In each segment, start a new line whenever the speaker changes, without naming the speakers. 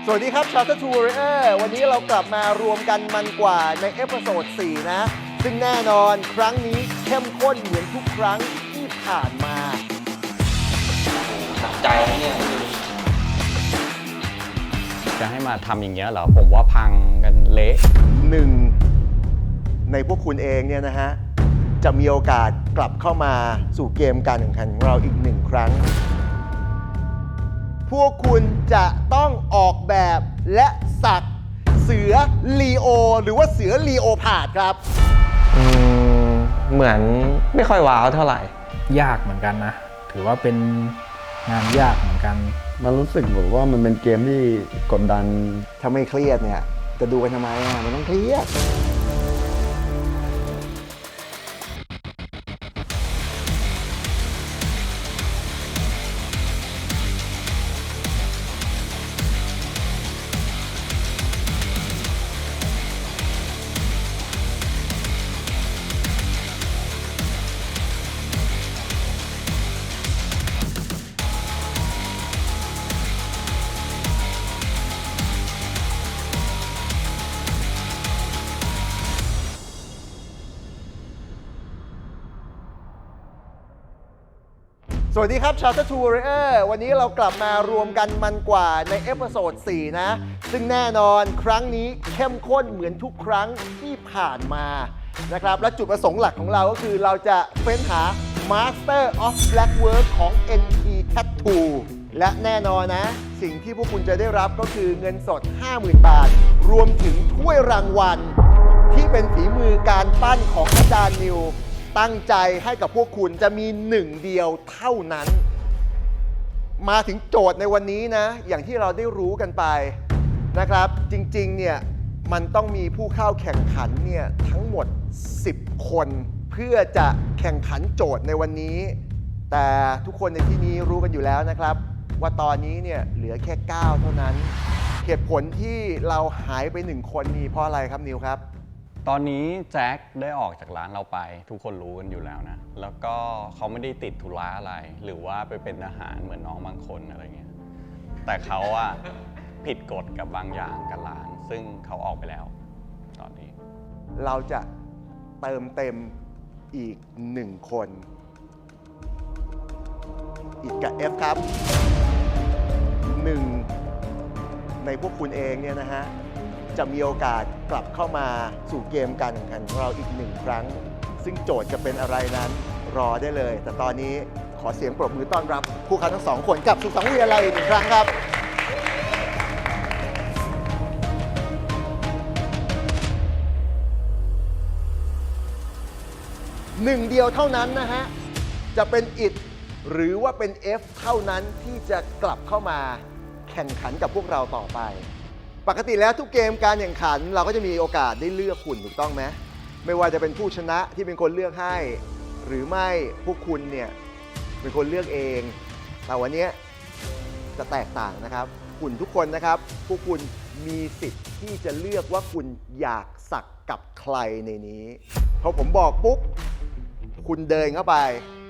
สวัสดีครับ Charter to Warrior วันนี้เรากลับมารวมกันมันกว่าในเอพิโซด 4 นะ ซึ่งแน่นอนครั้งนี้เข้มข้นเหมือนทุกครั้งที่ผ่านมา
หนักใจนะเนี่ย
จะให้มาทำอย่างเงี้ยเหรอ ผมว่าพังกันเละ
หนึ่งในพวกคุณเองเนี่ยนะฮะ จะมีโอกาสกลับเข้ามาสู่เกมการแข่งขันของเราอีกหนึ่งครั้ง พวกคุณจะต้องออกแบบและสักเสือลีโอหรือว่าเสือลีโอพาร์ดครับ
เหมือนไม่ค่อยว้าวเท่าไหร่
ยากเหมือนกันนะ ถือว่าเป็นงานยากเหมือนกัน
มันรู้สึกแบบว่ามันเป็นเกมที่กดดัน
ถ้าไม่เครียดเนี่ย จะดูกันทำไมอ่ะ มันต้องเครียด สวัสดีครับ Charter to Warrior วันนี้เรากลับมารวมกันมันกว่าในเอพิโซด 4 นะ ซึ่งแน่นอนครั้งนี้เข้มข้นเหมือนทุกครั้งที่ผ่านมานะครับ และจุดประสงค์หลักของเราก็คือเราจะเฟ้นหา Master of Black Work ของ NT Tattoo และแน่นอนนะ สิ่งที่พวกคุณจะได้รับก็คือเงินสด 50,000 บาท รวมถึงถ้วยรางวัล ที่เป็นฝีมือการปั้นของอาจารย์นิว ตั้งใจให้กับพวกคุณจะมีหนึ่งเดียวเท่านั้น มาถึงโจทย์ในวันนี้นะ อย่างที่เราได้รู้กันไปนะครับ จริงๆเนี่ยมันต้องมีผู้เข้าแข่งขันเนี่ยทั้งหมด 10 คน เพื่อจะแข่งขันโจทย์ในวันนี้ แต่ทุกคนในที่นี้รู้กันอยู่แล้วนะครับ ว่าตอนนี้เนี่ยเหลือแค่ 9 เท่านั้น เหตุผลที่เราหายไป 1 คนนี่เพราะอะไรครับนิวครับ
ตอนนี้แจ็คได้ออกจากร้านเราไป ทุกคนรู้กันอยู่แล้วนะ แล้วก็เขาไม่ได้ติดธุระอะไร หรือว่าไปเป็นทหารเหมือนน้องบางคนอะไรเงี้ย แต่เขาอะผิดกฎกับบางอย่างกับร้าน ซึ่งเขาออกไปแล้ว ตอนนี้
เราจะเติมเต็มอีก 1 คน อีกกับ F ครับ 1 ในพวกคุณเองเนี่ยนะฮะ จะมีโอกาสกลับเข้ามาสู่เกมการแข่งขันของเราอีก 1 ครั้ง ซึ่งโจทย์จะเป็นอะไรนั้นรอได้เลย แต่ตอนนี้ขอเสียงปรบมือต้อนรับผู้เข้าทั้ง 2 คนกับสุขสังเวียนอะไรอีก1 ครั้งครับ หนึ่งเดียวเท่านั้นนะฮะ จะเป็น IT หรือว่าเป็น F เท่านั้นที่จะกลับเข้ามาแข่งขันกับพวกเราต่อไป ปกติแล้วทุกเกมการแข่งขันเราก็จะมีโอกาสได้เลือกคุณถูกต้องไหมไม่ว่าจะเป็นผู้ชนะที่เป็นคนเลือกให้ หรือไม่พวกคุณเนี่ยเป็นคนเลือกเอง แต่วันนี้จะแตกต่างนะครับคุณทุกคนนะครับพวกคุณมีสิทธิ์ที่จะเลือกว่าคุณอยากสักกับใครในนี้พอผมบอกปุ๊บคุณเดินเข้าไป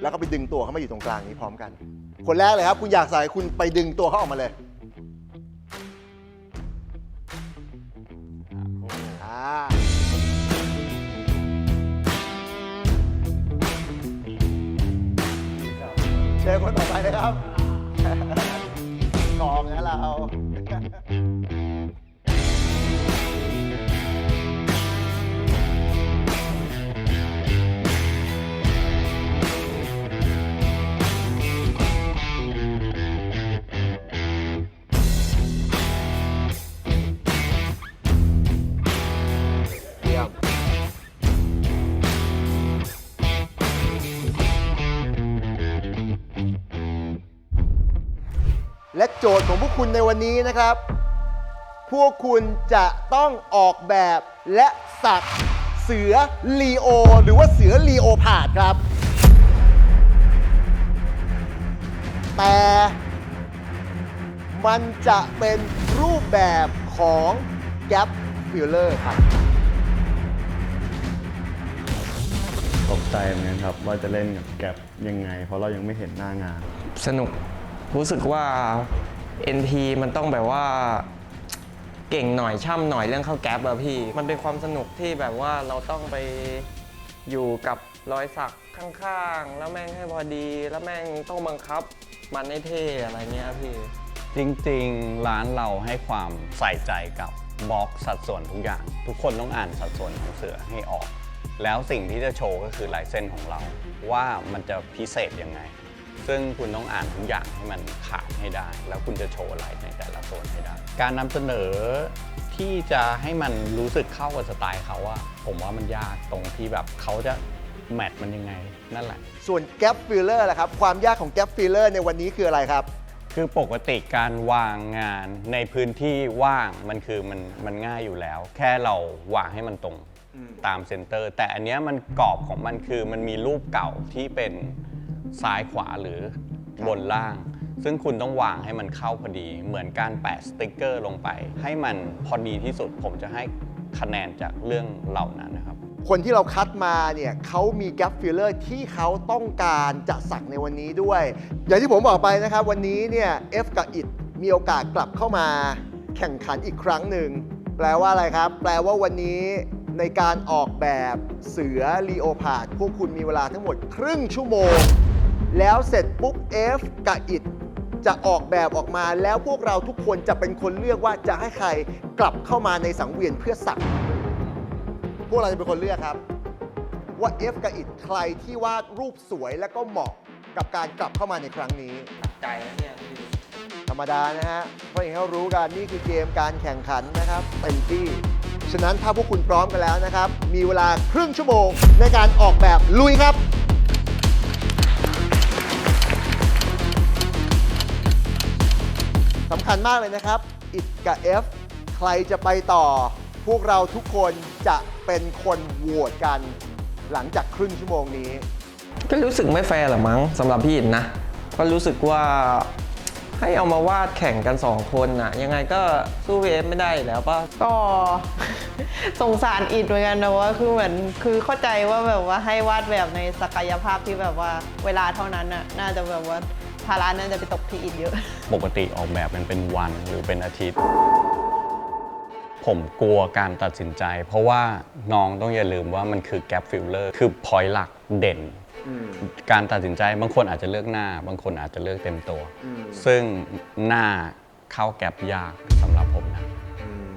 แล้วก็ไปดึงตัวเขามาอยู่ตรงกลางนี้พร้อมกัน คนแรกเลยครับคุณอยากใส่คุณไปดึงตัวเขาออกมาเลยเชิญคนต่อไปเลยครับ กองนะเรา เยี่ยม และโจทย์ของพวกคุณในวันนี้นะครับ พวกคุณจะต้องออกแบบและสักเสือลีโอหรือว่าเสือลีโอพาร์ดครับ แต่มันจะเป็นรูปแบบของแกปฟิลเลอร์ครับ
ตกใจเหมือนกันครับว่าจะเล่นกับแกร็บยังไง เพราะเรายังไม่เห็นหน้างาน
สนุกรู้สึกว่า NT มันต้องแบบว่า เก่งหน่อยช่ำหน่อยเรื่องเข้าแก๊ปอะพี่ มันเป็นความสนุกที่แบบว่าเราต้องไปอยู่กับรอยสักข้างๆ แล้วแม่งให้พอดี แล้วแม่งต้องบังคับมันให้เท่อะไรเงี้ยพี่
จริงๆ ร้านเราให้ความใส่ใจกับบล็อกสัดส่วนทุกอย่าง ทุกคนต้องอ่านสัดส่วนของเสือให้ออก แล้วสิ่งที่จะโชว์ก็คือลายเส้นของเรา ว่ามันจะพิเศษยังไง ซึ่งคุณต้องอ่านทุกอย่างให้มันขาดให้ได้ แล้วคุณจะโชว์อะไรในแต่ละส่วนให้ได้ การนำเสนอที่จะให้มันรู้สึกเข้ากับสไตล์เขาอะผมว่ามันยากตรงที่แบบเขาจะแมทมันยังไงนั่นแหละ
ส่วนแก p ฟิลเลอร์ล่ะครับ ความยากของแก p ฟิลเลอร์ในวันนี้คืออะไรครับ
คือปกติการวางงานในพื้นที่ว่างมันง่ายอยู่แล้ว แค่เราวางให้มันตรงตามเซนเตอร์ แต่อันเนี้ยมันกรอบของมันคือมันมีรูปเก่าที่เป็นซ้ายขวาหรือบนล่าง ซึ่งคุณต้องวางให้มันเข้าพอดี เหมือนการแปะสติกเกอร์ลงไป ให้มันพอดีที่สุดผมจะให้คะแนนจากเรื่องเหล่านั้นนะครับ
คนที่เราคัดมาเนี่ยเขามีแก p ฟิลเลอร์ที่เขาต้องการจะสักในวันนี้ด้วย อย่างที่ผมบอกไปนะครับวันนี้เนี่ยเอฟกับอิดมีโอกาสกลับเข้ามาแข่งขันอีกครั้งหนึ่งแปลว่าอะไรครับ แปลว่าวันนี้ในการออกแบบเสือลีโอพาร์ดพวกคุณมีเวลาทั้งหมดครึ่งชั่วโมง แล้วเสร็จปุ๊บเอฟกับอิดจะออกแบบออกมาแล้วพวกเราทุกคนจะเป็นคนเลือกว่าจะให้ใครกลับเข้ามาในสังเวียนเพื่อสัก พวกเราจะเป็นคนเลือกครับ ว่าเอฟกับอิดใครที่วาดรูปสวยและก็เหมาะกับการกลับเข้ามาในครั้งนี้
ใจนะเนี่ยพี่
ธรรมดานะฮะ เพราะอย่างที่เรารู้กันนี่คือเกมการแข่งขันนะครับเต็มที่ ฉะนั้นถ้าพวกคุณพร้อมกันแล้วนะครับ มีเวลาครึ่งชั่วโมงในการออกแบบลุยครับ สำคัญมากเลยนะครับ อิดกับ F ใครจะไปต่อ พวกเราทุกคนจะเป็นคนโหวตกันหลังจากครึ่งชั่วโมงนี้
ก็รู้สึกไม่แฟร์หรอมั้งสำหรับพี่อินนะ ก็รู้สึกว่าให้เอามาวาดแข่งกัน 2 คนน่ะยังไงก็สู้เวฟไม่ได้อยู่แล้วป่ะ
ก็ สงสารอิดเหมือนกันนะว่าคือเหมือนคือเข้าใจว่าแบบว่าให้วาดแบบในศักยภาพที่แบบว่าเวลาเท่านั้นน่ะน่าจะแบบว่าภาระน่าจะไปตกที่อิดเยอะ
ปกติออกแบบมันเป็นวันหรือเป็นอาทิตย์ ผมกลัวการตัดสินใจ เพราะว่าน้องต้องอย่าลืมว่ามันคือแก p ฟิลเลอร์คือพอยต์หลักเด่น การตัดสินใจบางคนอาจจะเลือกหน้า บางคนอาจจะเลือกเต็มตัว ซึ่งหน้าเข้าแก p ยากสำหรับผมนะ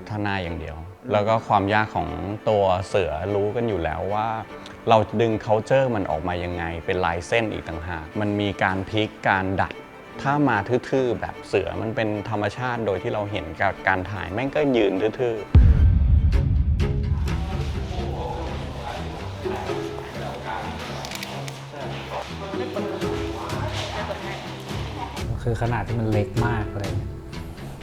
ถ้าหน้าอย่างเดียว แล้วก็ความยากของตัวเสือรู้กันอยู่แล้วว่า เราดึง culture มันออกมายังไงเป็นลายเส้นอีกต่างหากมันมีการพลิกการดัด ถ้ามาทื่อๆแบบเสือมันเป็นธรรมชาติโดยที่เราเห็นกับการถ่ายแม่งก็ยืนทื่อๆ
คือขนาดที่มันเล็กมากเลย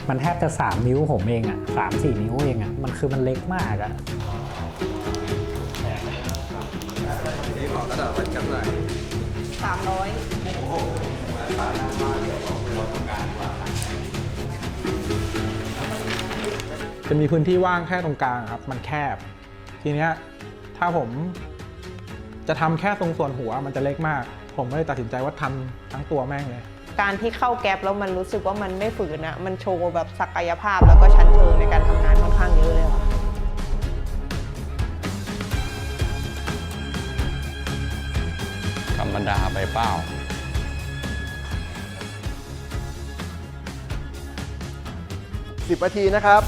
มันแทบจะ3 นิ้วผมเองอะ3-4 นิ้วเองอะมันคือมันเล็กมากอะจะมีพื้นที่ว่างแค่ตรงกลางครับมันแคบ ทีเนี้ยถ้าผมจะทำแค่ตรงส่วนหัวมันจะเล็กมาก ผมก็เลยตัดสินใจว่าทำทั้งตัวแม่งเลย
การที่เข้าแก๊ปแล้วมันรู้สึกว่ามันไม่ฝืนอะมันโชว์แบบศักยภาพแล้วก็ชั้นเชิงในการทำงานค่อนข้างเยอะเลยค่ะ
ธรรมดาไปเปล่า
10 นาทีนะครับ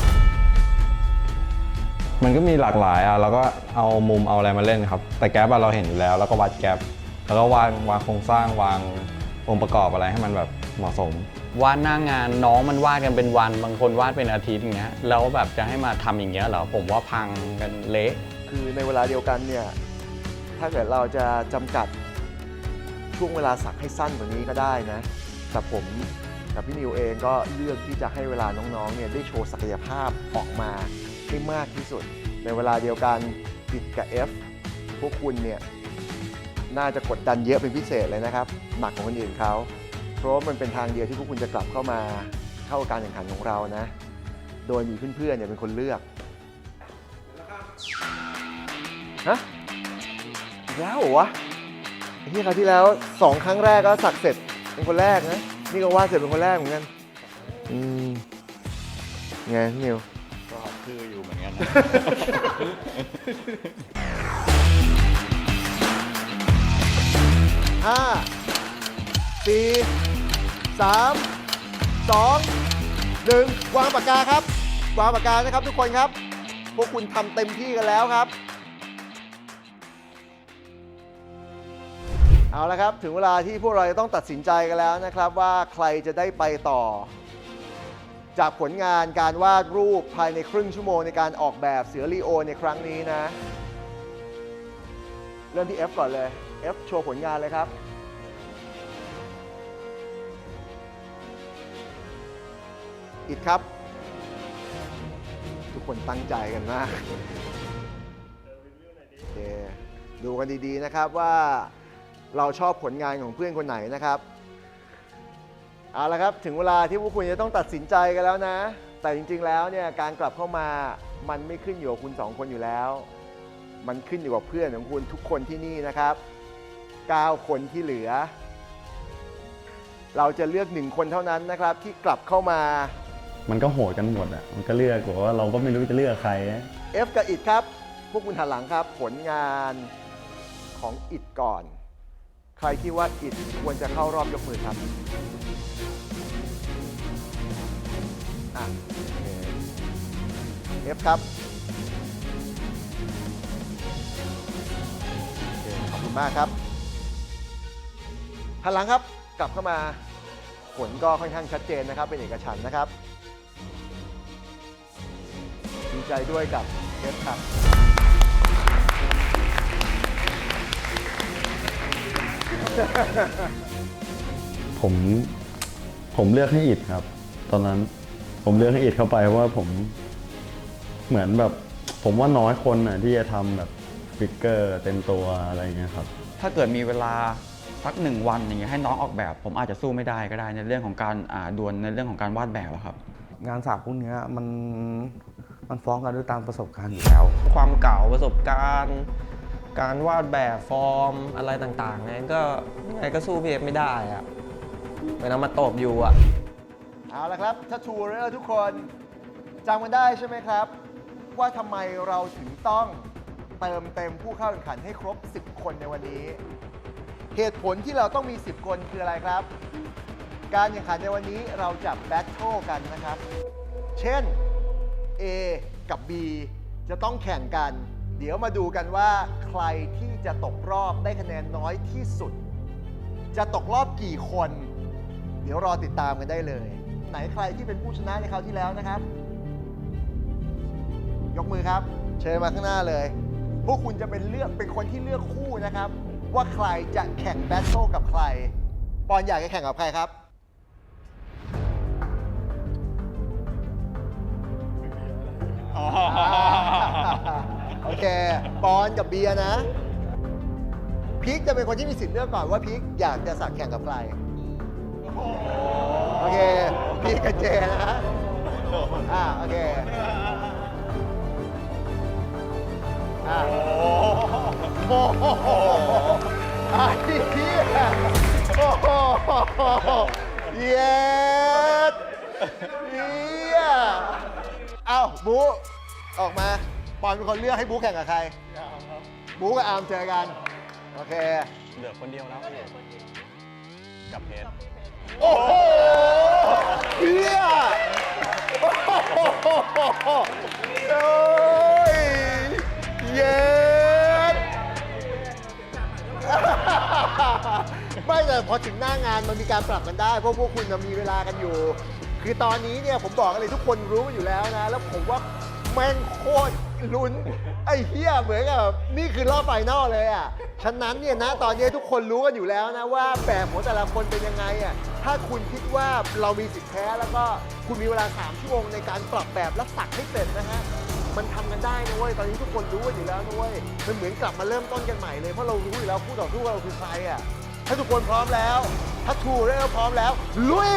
มันก็มีหลากหลายอ่ะเราก็เอามุมเอาอะไรมาเล่นครับ แต่แก๊ปเราเห็นอยู่แล้วก็วัดแก๊ปแล้วก็วางโครงสร้างวางองค์ประกอบอะไรให้มันแบบเหมาะสม
วาดหน้างานน้องมันวาดกันเป็นวันบางคนวาดเป็นอาทิตย์อย่างเงี้ยแล้วแบบจะให้มาทำอย่างเงี้ยเหรอผมว่าพังกันเละ
คือในเวลาเดียวกันเนี่ย ถ้าเกิดเราจะจำกัดช่วงเวลาสักให้สั้นกว่านี้ก็ได้นะ แต่ผมกับพี่นิวเองก็เลือกที่จะให้เวลาน้องๆเนี่ยได้โชว์ศักยภาพออกมาให้มากที่สุด ในเวลาเดียวกันอิดกับ F พวกคุณเนี่ยน่าจะกดดันเยอะเป็นพิเศษเลยนะครับ หนักของคนอื่นเขาเพราะว่ามันเป็นทางเดียวที่พวกคุณจะกลับเข้ามาเข้าการแข่งขันของเรานะ โดยมีเพื่อนๆเนี่ยเป็นคนเลือกฮะอีกแล้วเหรอวะไอ้ที่คราวที่แล้ว2 ครั้งแรกก็สักเสร็จเป็นคนแรกนะนี่ก็วาดเสร็จเป็นคนแรกเหมือนกันไงพี่นิว
คืออยู่เหมือนกันนะ
ห้าสี่สามสองหนึ่งวางปากกาครับ วางปากกานะครับทุกคนครับ พวกคุณทำเต็มที่กันแล้วครับ เอาละครับ ถึงเวลาที่พวกเราจะต้องตัดสินใจกันแล้วนะครับ ว่าใครจะได้ไปต่อ จากผลงานการวาดรูปภายในครึ่งชั่วโมงในการออกแบบเสือลีโอในครั้งนี้นะ เริ่มที่ F ก่อนเลย F โชว์ผลงานเลยครับ อิดครับ ทุกคนตั้งใจกันมากโอเคดูกันดีๆนะครับว่าเราชอบผลงานของเพื่อนคนไหนนะครับ เอาละครับถึงเวลาที่พวกคุณจะต้องตัดสินใจกันแล้วนะ แต่จริงๆแล้วเนี่ยการกลับเข้ามามันไม่ขึ้นอยู่กับคุณ2คนอยู่แล้ว มันขึ้นอยู่กับเพื่อนของคุณทุกคนที่นี่นะครับ9คนที่เหลือ เราจะเลือก1คนเท่านั้นนะครับที่กลับเข้ามา
มันก็โหดกันหมดอ่ะ มันก็เลือกว่าเราก็ไม่รู้จะเลือกใคร
F กับอิดครับ พวกคุณหันหลังครับ ผลงานของอิดก่อน ใครคิดว่าอิดควรจะเข้ารอบยกมือครับอ่ะโอเค F ครับโอเคขอบคุณมากครับหันหลังครับกลับเข้ามาผลก็ค่อนข้างชัดเจนนะครับเป็นเอกฉันท์นะครับดีใจด้วยกับเอฟครับ
ผมเลือกให้อิดครับ ตอนนั้นผมเลือกให้อิดเข้าไปเพราะว่าผมเหมือนแบบผมว่าน้อยคนน่ะที่จะทำแบบฟิกเกอร์เต็มตัวอะไรเงี้ยครับ
ถ้าเกิดมีเวลาสัก1 วันอย่างเงี้ยให้น้องออกแบบ ผมอาจจะสู้ไม่ได้ก็ได้ในเรื่องของการดวลในเรื่องของการวาดแบบอะครับ
งานสากพวกเนี้ยมันฟ้องกันด้วยตามประสบการณ์อยู่แล้ว
ความเก่าประสบการณ์ การวาดแบบฟอร์มอะไรต่างๆไงก็สู้พี่เอฟไม่ได้อะเวลามาตบอยู่อะ
เอาละครับถ้าทูเรอร์ทุกคนจำกันได้ใช่ไหมครับ ว่าทำไมเราถึงต้องเติมเต็มผู้เข้าแข่งขันให้ครบ 10 คนในวันนี้ เหตุผลที่เราต้องมี 10 คนคืออะไรครับ การแข่งขันในวันนี้เราจะแบทเทิลกันนะครับ เช่น A กับ B จะต้องแข่งกัน เดี๋ยวมาดูกันว่าใครที่จะตกรอบได้คะแนนน้อยที่สุด จะตกรอบกี่คน เดี๋ยวรอติดตามกันได้เลย ไหนใครที่เป็นผู้ชนะในคราวที่แล้วนะครับ ยกมือครับ เชิญมาข้างหน้าเลย พวกคุณจะเป็นคนที่เลือกคู่นะครับ ว่าใครจะแข่งแบทเทิลกับใคร ปอนอยากจะแข่งกับใครครับ โอเค ปอนกับเบียร์นะ พีคจะเป็นคนที่มีสิทธิ์เลือกก่อนว่าพีคอยากจะสักแข่งกับใคร โอเค พีคกับเจนะโอเคโอ้โหไอ้เหี้ยโอ้โหเย็ดเหี้ยเอ้าบูออกมาปอนเป็นคนเลือกให้บูแข่งกับใครบูกับอาร์มเจอกัน โอเค
เหลือคนเดียวแล้วกับเพชร
โอ้โหเฮียโอ้โหโอ้ยเย็ดไม่แต่พอถึงหน้างานมันมีการปรับกันได้ เพราะพวกคุณมีเวลากันอยู่ คือตอนนี้เนี่ยผมบอกเลยทุกคนรู้อยู่แล้วนะ แล้วผมว่าแม่งโคตรลุ้น ไอ้เฮียเหมือนกับนี่คือรอบไฟนอลเลยอ่ะ ฉะนั้นเนี่ยนะตอนนี้ทุกคนรู้กันอยู่แล้วนะว่าแบบของแต่ละคนเป็นยังไงอ่ะ ถ้าคุณคิดว่าเรามีสิทธิ์แพ้แล้วก็คุณมีเวลา3 ชั่วโมงในการปรับแบบและสักให้เสร็จนะฮะ มันทำกันได้นะเว้ย ตอนนี้ทุกคนรู้กันอยู่แล้วนะเว้ย มันเหมือนกลับมาเริ่มต้นกันใหม่เลย เพราะเรารู้อยู่แล้วคู่ต่อสู้เราคือใครอ่ะ ถ้าทุกคนพร้อมแล้ว ถ้าทูเรลพร้อมแล้ว ลุย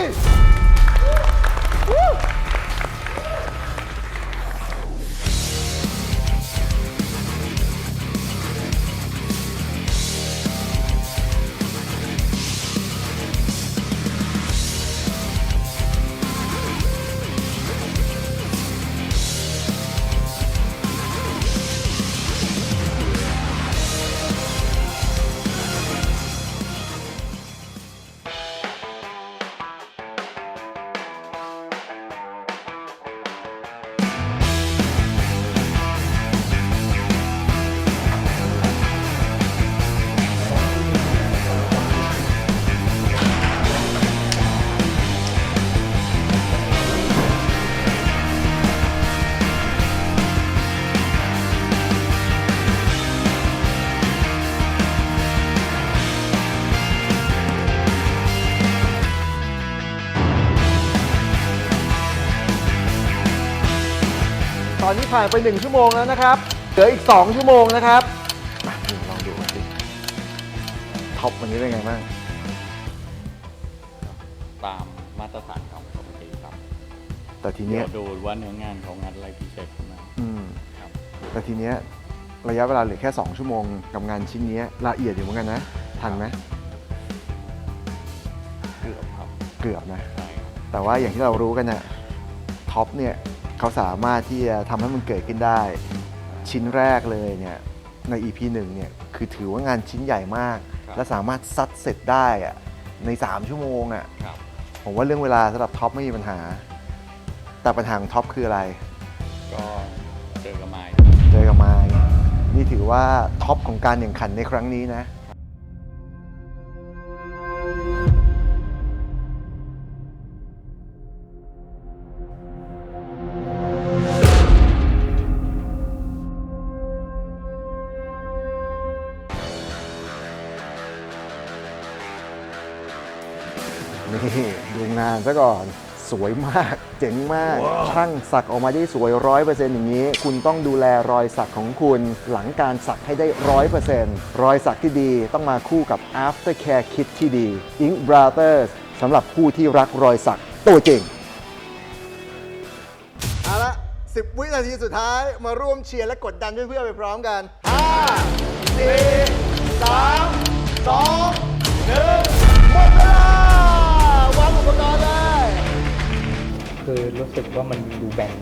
ตอนนี้ผ่านไป 1 ชั่วโมงแล้วนะครับ เหลืออีก 2 ชั่วโมงนะครับมาลองดูกันสิท็อปวันนี้เป็นไงบ้าง
ตามมาตรฐานของปกติครับ
แต่ทีเนี้ย
เดี๋ยวดูว่าเนื้องานเขางัดอะไรพิเศษขึ้นมา
อืม
ครับ
แต่ทีเนี้ยระยะเวลาเหลือแค่ 2 ชั่วโมงกับงานชิ้นเนี้ยละเอียดอยู่เหมือนกันนะ ทันไหม
เกือบครับ
เกือบนะ
ใช่ครับ
แต่ว่าอย่างที่เรารู้กันน่ะท็อปเนี่ยเขาสามารถที่จะทำให้มันเกิดขึ้นได้ ชิ้นแรกเลยเนี่ยใน EP 1เนี่ยคือถือว่างานชิ้นใหญ่มาก และสามารถซัดเสร็จได้อะใน 3 ชั่วโมงอ่ะ
ครับ
ผมว่าเรื่องเวลาสำหรับท็อปไม่มีปัญหา แต่ปัญหาของท็อปคืออะไร
ก็เจอกับไม้
เจอกับไมค์นี่ถือว่าท็อปของการแข่งขันในครั้งนี้นะ นี่ดูงานซะก่อนสวยมาก เจ๋งมาก ช่างสักออกมาได้สวย 100% อย่างนี้ คุณต้องดูแลรอยสักของคุณ หลังการสักให้ได้ 100% รอยสักที่ดีต้องมาคู่กับ aftercare kit ที่ดี Ink Brothers สำหรับผู้ที่รักรอยสักตัวจริง เอาละ 10 วินาทีสุดท้ายมาร่วมเชียร์และกดดันเพื่อนๆไปพร้อมกัน 5 4 3 2 1 หมดเวลาวางอุปกรณ์เลย
คือรู้สึกว่ามันดูแบน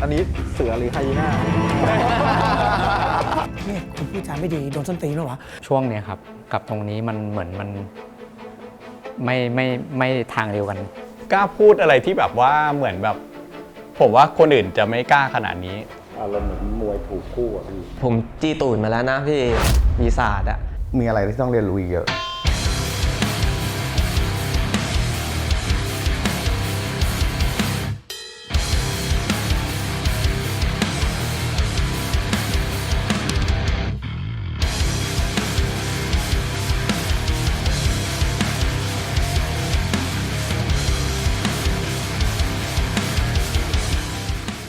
อันนี้เสือหรือไฮยีน่า
เนี่ยคุณพูดจาไม่ดีโดนส้นตีนหรอวะ
ช่วงเนี้ยครับกับตรงนี้มันเหมือนมันไม่ทางเดียวกัน
กล้าพูดอะไรที่แบบว่าเหมือนแบบ ผมว่าคนอื่นจะไม่กล้าขนาดนี้
อารมณ์เหมือนมวยถูกคู่อ่ะพี่
ผมจี้ตูดมาแล้วนะพี่มีศาสตร์อะ
มีอะไรที่ต้องเรียนรู้อีกเยอะ